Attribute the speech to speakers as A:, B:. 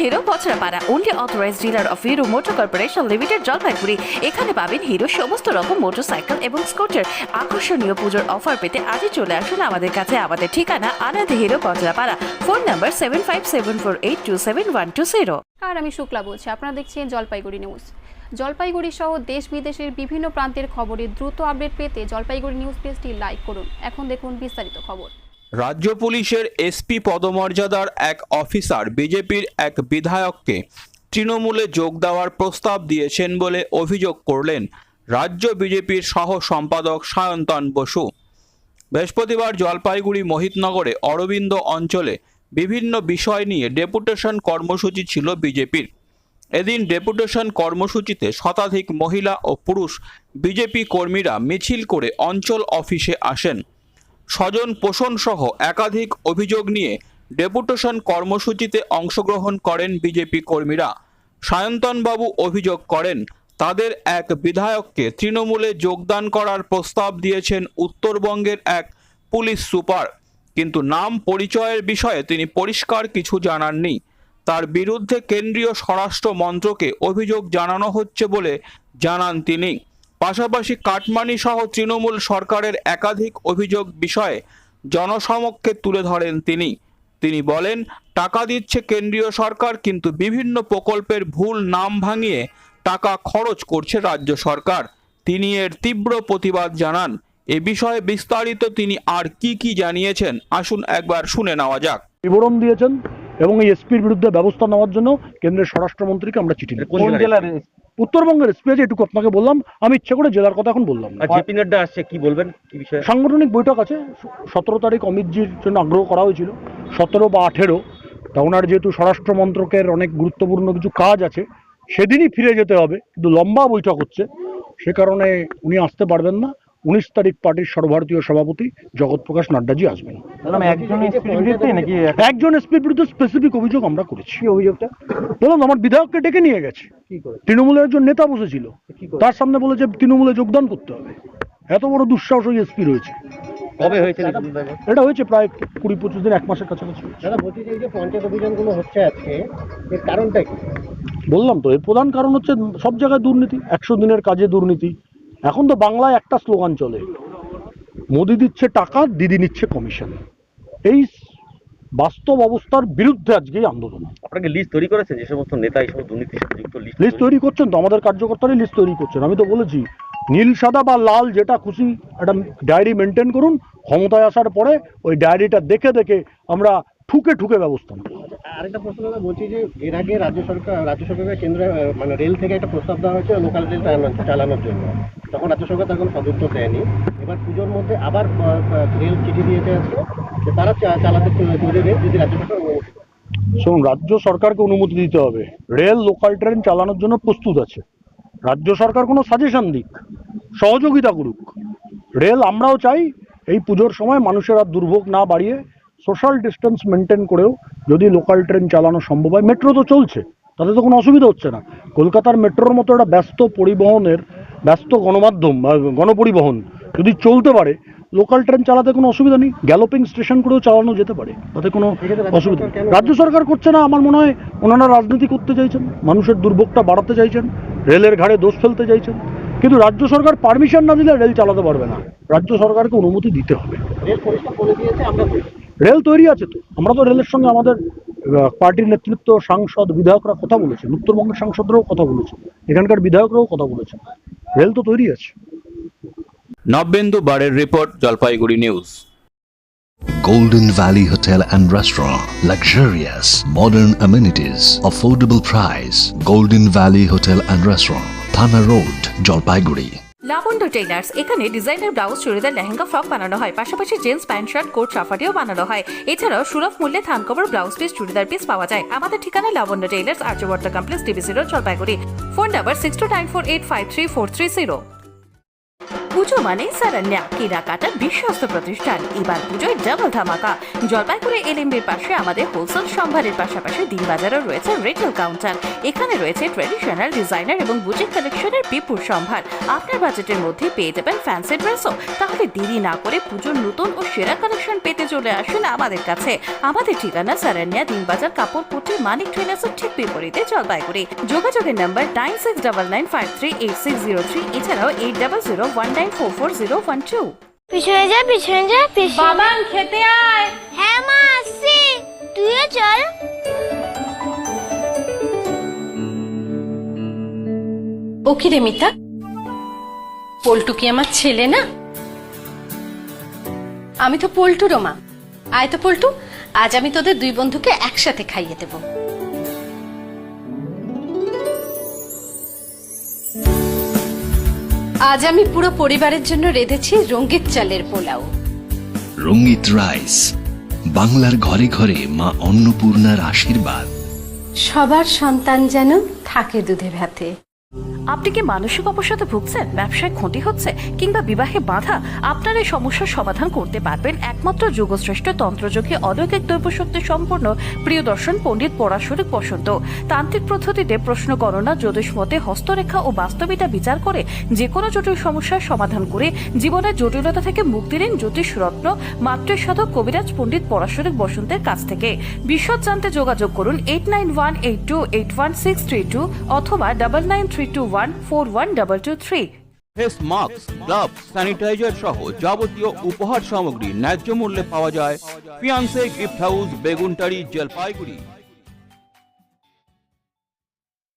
A: Hero Bacharapara, only authorized dealer of Hero Motor Corporation Limited, Jalpaiguri. এখানে পাবেন hero সমস্ত রকম মোটরসাইকেল এবং স্কুটার। আকর্ষণীয় পুজোর অফার পেতে আজই চলে আসুন আমাদের কাছে। আমাদের ঠিকানা Anand Hero Bacharapara. Phone number 7574827120।
B: আর আমি শুক্লা বলছি, আপনারা দেখছেন জলপাইগুড়ি নিউজ। জলপাইগুড়ি সহ দেশ বিদেশের বিভিন্ন প্রান্তের খবরের দ্রুত আপডেট পেতে জলপাইগুড়ি নিউজ পেজটি লাইক করুন। এখন দেখুন বিস্তারিত খবর।
C: রাজ্য পুলিশের এসপি পদমর্যাদার এক অফিসার বিজেপির এক বিধায়ককে তৃণমূলে যোগ দেওয়ার প্রস্তাব দিয়েছেন বলে অভিযোগ করলেন রাজ্য বিজেপির সহ সম্পাদক সায়ন্তন বসু। বৃহস্পতিবার জলপাইগুড়ি মোহিতনগরে অরবিন্দ অঞ্চলে বিভিন্ন বিষয় নিয়ে ডেপুটেশন কর্মসূচি ছিল বিজেপির। এদিন ডেপুটেশন কর্মসূচিতে শতাধিক মহিলা ও পুরুষ বিজেপি কর্মীরা মিছিল করে অঞ্চল অফিসে আসেন। স্বজন পোষণ সহ একাধিক অভিযোগ নিয়ে ডেপুটেশন কর্মসূচিতে অংশগ্রহণ করেন বিজেপি কর্মীরা। সায়ন্তনবাবু অভিযোগ করেন, তাদের এক বিধায়ককে তৃণমূলে যোগদান করার প্রস্তাব দিয়েছেন উত্তরবঙ্গের এক পুলিশ সুপার, কিন্তু নাম পরিচয়ের বিষয়ে তিনি পরিষ্কার কিছু জানাননি। তার বিরুদ্ধে কেন্দ্রীয় স্বরাষ্ট্র মন্ত্রকে অভিযোগ জানানো হচ্ছে বলে জানান তিনি। পাশাপাশি কাটমানি সহ তৃণমূল সরকারের একাধিক অভিযোগ বিষয়ে জনসমক্ষে তুলে ধরেন তিনি বলেন, টাকা দিচ্ছে কেন্দ্রীয় সরকার, কিন্তু বিভিন্ন প্রকল্পের ভুল নাম ভাঙিয়ে টাকা খরচ করছে রাজ্য সরকার। তিনি এর তীব্র প্রতিবাদ জানান। এ বিষয়ে বিস্তারিত তিনি আর কি জানিয়েছেন আসুন একবার শুনে নেওয়া যাক।
D: বিবরণ দিয়েছেন এবং এই এসপির বিরুদ্ধে ব্যবস্থা নেওয়ার জন্য কেন্দ্রের স্বরাষ্ট্রমন্ত্রীকে আমরা চিঠি লিখি।
E: কোন জেলার?
D: উত্তরবঙ্গের এসপি আছে, এটুকু আপনাকে বললাম। আমি ইচ্ছা করে জেলার কথা এখন বললাম না।
E: জেপি নাড্ডা আসছে, কি বলবেন কি বিষয়ে?
D: সাংগঠনিক বৈঠক আছে 17 তারিখ, অমিতজির জন্য আগ্রহ করা হয়েছিল 17 বা 18। তা ওনার যেহেতু স্বরাষ্ট্র মন্ত্রকের অনেক গুরুত্বপূর্ণ কিছু কাজ আছে, সেদিনই ফিরে যেতে হবে, কিন্তু লম্বা বৈঠক হচ্ছে, সে কারণে উনি আসতে পারবেন না। 19 তারিখ পার্টির সর্বভারতীয় সভাপতি জগৎ প্রকাশ নাড্ডাজি আসবেন। একজন এসপির বিরুদ্ধে স্পেসিফিক অভিযোগ আমরা করেছি। অভিযোগটা বললাম, আমার বিধায়ককে ডেকে নিয়ে গেছে, তৃণমূলের একজন নেতা বসেছিল, তার সামনে বলেছে তৃণমূলে যোগদান করতে হবে। এত বড় দুঃসাহস ওই এসপি রয়েছে।
E: কবে হয়েছে
D: এটা হয়েছে প্রায় 20-25 দিন, 1 মাসের কাছাকাছি।
E: দাদা বলছি যে এই যে পঞ্চায়েত অভিযানগুলো হচ্ছে আজকে, এর কারণটা কি?
D: বললাম তো, এর প্রধান কারণ হচ্ছে সব জায়গায় দুর্নীতি, 100 দিনের কাজে দুর্নীতি। এখন তো বাংলায় একটা স্লোগান চলে, মোদি দিচ্ছে টাকা, দিদি নিচ্ছে কমিশন। এই বাস্তব অবস্থার বিরুদ্ধে আজকে আন্দোলন।
E: আপনাকে লিস্ট তৈরি করেছেন যে সমস্ত নেতা এই সমস্ত দুর্নীতির সাথে যুক্ত?
D: লিস্ট তৈরি করছেন তো আমাদের কার্যকর্তারাই লিস্ট তৈরি করছেন। আমি তো বলেছি, নীল সাদা বা লাল যেটা খুশি একটা ডায়েরি মেনটেন করুন, ক্ষমতায় আসার পরে ওই ডায়েরিটা দেখে আমরা ঠুকে ব্যবস্থা নেব।
F: আরেকটা প্রশ্ন দাদা, বলছি যে এর আগে রাজ্য সরকারের কেন্দ্র মানে রেল থেকে একটা প্রস্তাব দেওয়া হয়েছে লোকাল রেল চালানোর জন্য, তখন রাজ্য সরকার তার কোনো সদুত্তর দেয়নি। এবার পুজোর মধ্যে আবার রেল চিঠি দিয়েছে আজকে যে তারা চালাতে দেবে যদি রাজ্য সরকার অনুমতি দেয়।
D: শুনুন, রাজ্য সরকারকে অনুমতি দিতে হবে। রেল লোকাল ট্রেন চালানোর জন্য প্রস্তুত আছে, রাজ্য সরকার কোনো সাজেশন দিক, সহযোগিতা করুক। রেল আমরাও চাই এই পুজোর সময় মানুষের আর দুর্ভোগ না বাড়িয়ে সোশ্যাল ডিস্টেন্স মেনটেন করেও যদি লোকাল ট্রেন চালানো সম্ভব হয়। মেট্রো তো চলছে, তাতে তো কোনো অসুবিধা হচ্ছে না। কলকাতার মেট্রোর মতো একটা ব্যস্ত গণমাধ্যম বা গণপরিবহন যদি চলতে পারে, লোকাল ট্রেন চালাতে কোনো অসুবিধা নেই। গ্যালোপিং স্টেশন করেও চালানো যেতে পারে, তাতে কোনো অসুবিধা নেই। রাজ্য সরকার করছে না, আমার মনে হয় ওনারা রাজনীতি করতে চাইছেন, মানুষের দুর্ভোগটা বাড়াতে চাইছেন, রেলের ঘাড়ে দোষ ফেলতে চাইছেন। কিন্তু রাজ্য সরকার পারমিশন না দিলে রেল চালাতে পারবে না, রাজ্য সরকারকে অনুমতি দিতে হবে।
F: রেল পরিষ্কার করে দিয়েছে, আমরা
D: রেল তৈরি আছে তো, আমরা তো রেলের সঙ্গে আমাদের পার্টির নেতৃত্ব, সাংসদ, বিধায়করা কথা বলেছেন, উত্তরবঙ্গের সাংসদরাও কথা বলেছেন, এখানকার বিধায়করাও কথা বলেছেন, রেল তো তৈরি আছে।
C: নবেন্দু বারের report, Jalpaiguri news.
G: Golden Valley Hotel and Restaurant. Luxurious, modern amenities, affordable price. Golden Valley Hotel and Restaurant, Thana Road, Jalpaiguri.
A: Labanya tailors, এখানে designer blouse, churidar, lehenga, frock বানানো হয়। পাশাপাশি জিন্স প্যান্ট, শার্ট, কোট, সাফারিও বানানো হয়। এছাড়াও সুলভ মূল্যে থান cover, blouse piece, churidar piece পাওয়া যায়। আমাদের ঠিকানা Labanya tailors, Aryabardha complex, DBC road, Jalpaiguri. Phone number 6294853430। পুজো মানে সারান্যা কেনাকাটার বিশ্বস্ত প্রতিষ্ঠান। এবার পুজোয় ডাবল ধামাকা। জলপাইগুড়ি এলএমবির পাশে আমাদের হোলসেল সম্ভারের পাশাপাশি দিনবাজারও রয়েছে রিটেল কাউন্টার। এখানে রয়েছে ট্রেডিশনাল, ডিজাইনার এবং বুটিক কালেকশনের বিপুল সম্ভার। আপনার বাজেটের মধ্যে পেয়ে যাবেন ফ্যান্সি ড্রেসও। তাহলে দেরি না করে পুজোর নতুন ও সেরা কালেকশন পেতে চলে আসুন আমাদের কাছে। আমাদের ঠিকানা সারান্যা দিনবাজার কাপড়পট্টি মানিক ট্রেনার্সের ঠিক বিপরীতে জলপাইগুড়ি। যোগাযোগের নাম্বার 9699538603, এছাড়াও 8001944012।
H: পিছনে যা বাবান খেতে আয়। হ্যাঁ মা আসছি, তুইও চল।
I: ও কি রে মিতা, পল্টু কি আমার ছেলে না? আমি তো পল্টুরও মা। আয় তো পল্টু, আজ আমি তোদের দুই বন্ধুকে একসাথে খাইয়ে দেব। আজ আমি পুরো পরিবারের জন্য রেঁধেছি রঙ্গিত চালের পোলাও।
G: রঙ্গিত রাইস, বাংলার ঘরে ঘরে মা অন্নপূর্ণার আশীর্বাদ।
I: সবার সন্তান যেন থাকে দুধে ভাতে।
A: আপনি কি মানসিক অবসাদে ভুগছেন, ব্যবসায় ক্ষতি হচ্ছে কিংবা বিবাহে বাধা? আপনার এই সমস্যার সমাধান করতে পারবেন একমাত্র যুগশ্রেষ্ঠ তন্ত্রযোগী অলৌকিক দৈবশক্তি সম্পন্ন প্রিয়দর্শন পণ্ডিত পরাশরিক বসন্ত। তান্ত্রিক পদ্ধতিতে প্রশ্ন গণনা, জ্যোতিষ মতে, হস্তরেখা ও বাস্তবিতা বিচার করে যে কোনো জটিল সমস্যার সমাধান করে জীবনের জটিলতা থেকে মুক্তি দিন জ্যোতিষ রত্ন মাতৃসাধক কবিরাজ পণ্ডিত পরাশরিক বসন্তের কাছ থেকে। বিশদ জানতে যোগাযোগ করুন 8918281632 অথবা 9932141223।
C: ফেস মাস্ক, গ্লাভস, স্যানিটাইজার সহ যাবতীয় উপহার সামগ্রী ন্যায্য মূল্যে পাওয়া যায় fiancée gift house, Beguntari, Jalpaiguri.